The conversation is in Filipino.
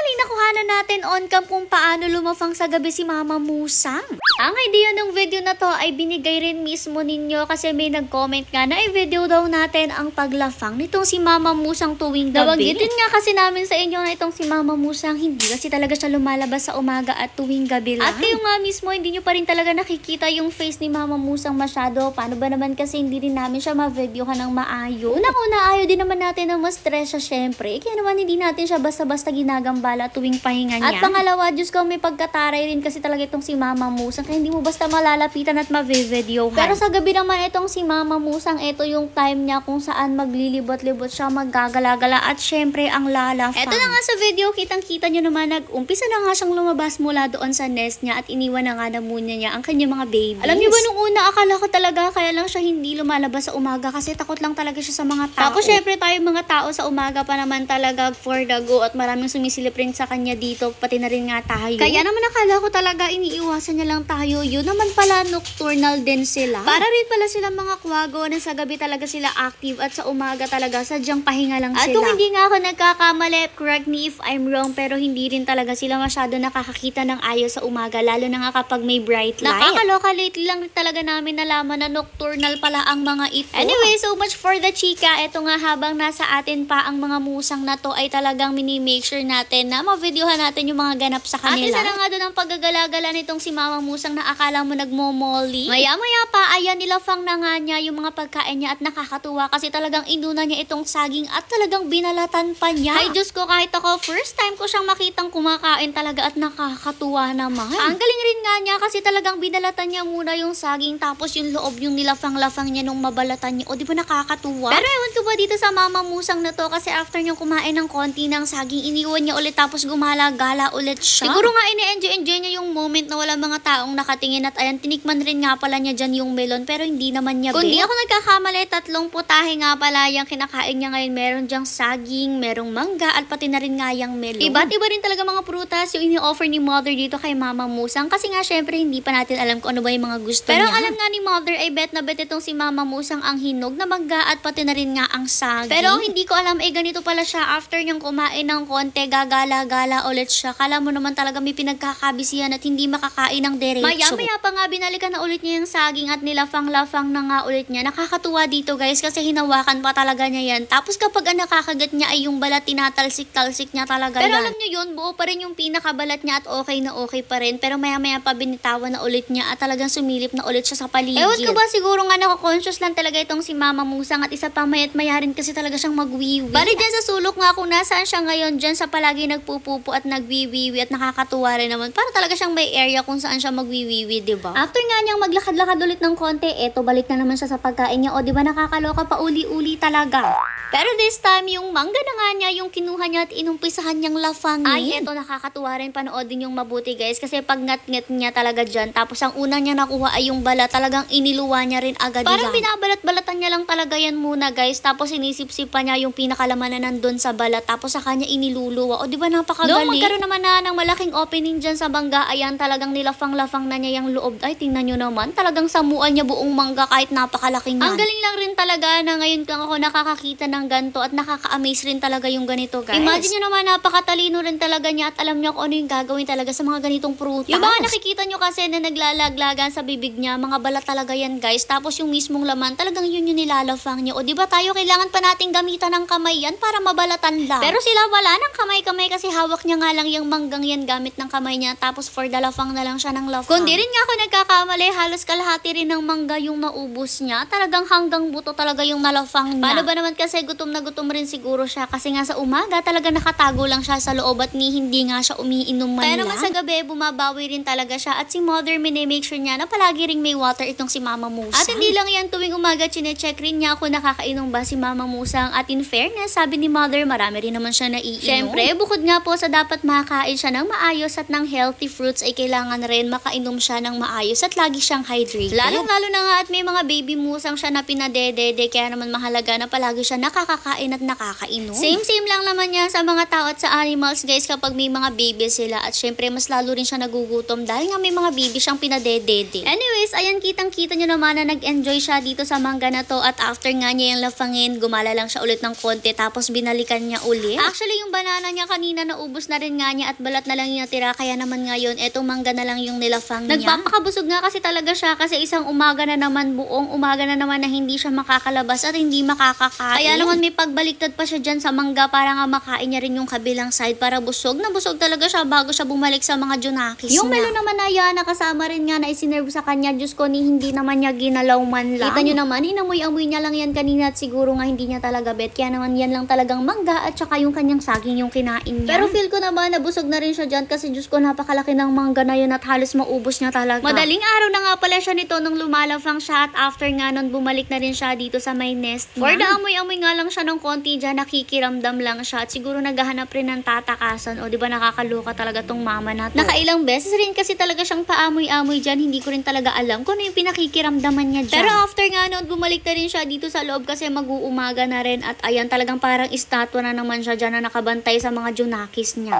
finally, nakuhanan natin on cam kung paano lumafang sa gabi si Mama Musang. Ang idea ng video na to ay binigay rin mismo ninyo kasi may nag-comment nga na i-video daw natin ang paglafang nitong si Mama Musang tuwing gabi. Nabanggit nga kasi namin sa inyo na itong si Mama Musang hindi kasi talaga siya lumalabas sa umaga at tuwing gabi lang. At kayo nga mismo, hindi nyo pa rin talaga nakikita yung face ni Mama Musang masyado. Paano ba naman kasi hindi rin namin siya ma-videohan ng maayos? Unang-una, ayaw din naman natin na ma-stress siya syempre. Kaya naman hindi natin siya basta-basta ginagambala tuwing pahinga niya. At pangalawa, Diyos ko, may pagkataray rin kasi talaga itong si Mama Musang. Kaya hindi mo basta malalapitan at ma-videohan. Pero sa gabi naman itong si Mama Musang, ito yung time niya kung saan maglilibot-libot siya, maggagala-gala at syempre ang lalafang. Ito na nga sa video, kitang-kita nyo naman, nag-umpisa na nga siyang lumabas mula doon sa nest niya at iniwan na nga na muna niya ang kanyang mga babies. Alam niyo ba nung una, akala ko talaga kaya lang siya hindi lumalabas sa umaga kasi takot lang talaga siya sa mga tao. Tapos syempre tayo mga tao sa umaga pa naman talaga for the go at maraming sumisilip rin sa kanya dito, pati na rin nga tayo. Kaya naman akala ko talaga iniiwasan niya lang tayo. Yun naman pala nocturnal din sila. Para rin pala sila mga kwago na sa gabi talaga sila active at sa umaga talaga sadyang pahinga lang sila. At kung hindi nga ako nagkakamali, correct me if I'm wrong, pero hindi rin talaga sila masyado nakakakita ng ayos sa umaga, lalo na nga kapag may bright light. Nakakaloka, lately lang talaga namin nalaman na nocturnal pala ang mga ito. Anyway, so much for the chika. Ito nga, habang nasa atin pa ang mga musang na to ay talagang mini-make sure natin na ma-videohan natin yung mga ganap sa kanila. At isa na nga doon ang paggagalagala nitong si Mama Musang na akala mo nagmomolly. Maya-maya pa, ayan, nilafang na nga niya yung mga pagkain niya at nakakatuwa kasi talagang inuna niya itong saging at talagang binalatan pa niya. Ay Diyos ko, kahit ako, first time ko siyang makitang kumakain talaga at nakakatuwa naman. Ang galing rin nga niya kasi talagang binalatan niya muna yung saging tapos yung loob yung nilafang-lafang niya nung mabalatan niya. O di ba nakakatuwa? Pero ewan ko ba dito sa Mama Musang na to kasi after niyang kumain ng konti ng saging, iniwan niya ulit tapos gumala-gala ulit siya. Siguro nga ini-enjoy niya yung moment na wala mga taong nakatingin at ayan, tinikman rin nga pala niya dyan yung melon pero hindi naman niya Kung di ako nagkakamali, 3 putahe nga pala yung kinakain niya ngayon. Meron dyang saging, merong mangga at pati na rin nga yung melon. Iba't iba rin talaga mga prutas yung ini-offer ni Mother dito kay Mama Musang kasi nga syempre hindi pa natin alam kung ano ba yung mga gusto niya. Pero alam nga ni Mother ay bet na bet itong si Mama Musang ang hinog na mangga at pati na rin nga ang saging. Pero hindi ko alam ay ganito pala siya after niyang kumain ng konti, gagala-gala ulit siya. Kala mo naman talaga may pinagkakabisihan at hindi makakain ng derecho. Maya-maya pa nga binalikan na ulit niya yung saging at nilafang-lafang na nga ulit niya. Nakakatuwa dito guys kasi hinawakan pa talaga niya yan. Tapos kapag ang nakakagat niya ay yung balat, tinatalsik-talsik niya talaga Pero yan. Alam niyo yun, buo pa rin yung pinakabalat niya at okay na okay pa rin. Pero maya-maya pa binitawan na ulit niya at talagang sumilip na ulit siya sa paligid. Ewan ko ba, siguro nga nako-conscious lang talaga itong si Mama Musang at isa pa mayat maya rin kasi talaga siyang magwiwi. Bali dyan sa sulok nga kung nasaan siya ngayon, dyan sa palagi nagpupupo at nagwiwiwi at nakakatuwa rin naman. Para talaga siyang may area kung saan siya magwiwiwi, diba? After nga niyang maglakad-lakad ulit ng konti, eto balik na naman siya sa pagkain niya. O diba nakakaloka pa uli-uli talaga. Pero this time, yung mangga na nga niya, yung kinuha niya at inumpisahan niyang lafangin. Ay, eto nakakatuwa rin, panoodin yung mabuti guys. Kasi pag ngat-ngat niya talaga dyan, tapos ang una niya nakuha ay yung balat, talagang iniluwa niya rin agad yan. Parang binabalat-balatan niya lang talaga yan muna guys. Tapos inisip-sip pa niya yung pinakalaman na nandun sa balat. Tapos sa kanya iniluluwa. O diba napakagaling? Noong magkaroon naman na ng malaking opening dyan sa mangga, ayan talagang nilafang-lafang na niya yung loob. Ay, tingnan nyo naman. Talagang samuan niya buong mangga kahit napakalaking yan. Ang galing lang rin talaga na ngayon lang ako nakakakita ng ganito at nakaka-amaze rin talaga yung ganito guys. Imagine nyo naman, napakatalino rin talaga niya at alam niya kung ano yung gagawin talaga sa mga ganitong prutas. Yung mga nakikita nyo kasi na naglalaglagan sa bibig niya, mga balat talaga yan guys. Tapos yung mismong laman, talagang yun yung nilalafang niya. O diba tayo, kailangan pa nating gamitan ng kamay yan para mabalatan lang. Pero sila wala ng kamay-kamay kasi hawak niya nga lang yung manggang yan gamit ng kamay niya. Tapos for the lafang na lang siya ng lafang. Kung di rin nga ako nagkakamali, halos kalahati rin ng mangga yung naubos niya. Talagang hanggang buto talaga yung nalafang niya. Paano ba naman kasi gutom na gutom rin siguro siya kasi nga sa umaga talaga nakatago lang siya sa loob at hindi nga siya umiinom man lang. Pero naman sa gabi, bumabawi rin talaga siya at si Mother mini-make sure niya na palagi ring may water itong si Mama Musang. At hindi lang yan, tuwing umaga chine-check rin niya kung nakakainom ba si Mama Musang at in fairness, sabi ni Mother, marami rin naman siya naiinom. Syempre, bukod nga po sa dapat makakain siya ng maayos at ng healthy fruits ay kailangan rin makainom siya ng maayos at lagi siyang hydrated. Lalo na nga at may mga baby musang siya na pinadedede kaya naman mahalaga na palagi siya nakakakain at nakakainom. Same lang naman yan sa mga tao at sa animals guys kapag may mga baby sila at syempre mas lalo rin siya nagugutom dahil nga may mga baby siyang pinadedede. Anyways, ayan kitang-kita nyo naman na nag-enjoy siya dito sa mangga na to at after nga niya yung lafangin, gumala lang siya ulit ng konti tapos binalikan niya ulit. Actually, yung banana niya kanina kanina naubos na rin nga niya at balat na lang yung natira, kaya naman ngayon etong mangga na lang yung nilafang niya. Nagpapakabusog nga kasi talaga siya kasi isang umaga na naman, buong umaga na naman na hindi siya makakalabas at hindi makakakain. Kaya naman may pagbaliktad pa siya dyan sa mangga para nga makain niya rin yung kabilang side para busog na busog talaga siya bago siya bumalik sa mga junakis yung melo naman na yan, nakasama rin nga na isinerve sa kanya. Diyos ko, ni hindi naman niya ginalaw man lang. Kita nyo naman, inamoy-amoy niya lang yan kanina at siguro nga hindi niya talaga bet. Kaya naman yan lang talagang mangga at saka yung kanyang saging yung kinain niya. Pero feel ko naman nabusog na rin siya dyan kasi Diyos ko, napakalaki ng mangga na yun at halos maubos niya talaga. Madaling araw na nga pala siya nito nung lumalafang siya at after nga nun bumalik na rin siya dito sa may nest niya. For the amoy-amoy nga lang siya ng konti dyan, nakikiramdam lang siya at siguro naghahanap rin ng tatakasan. O diba nakakaloka talaga tong mama na to. Nakailang beses rin kasi talaga siyang paamoy-amoy dyan, hindi ko rin talaga alam kung ano yung pinakikiramdaman niya dyan. Pero after nga nun, bumalik na rin siya dito sa loob kasi mag-uumaga na rin at ayan talagang parang estatwa na naman siya dyan na nakabantay sa mga junakis niya.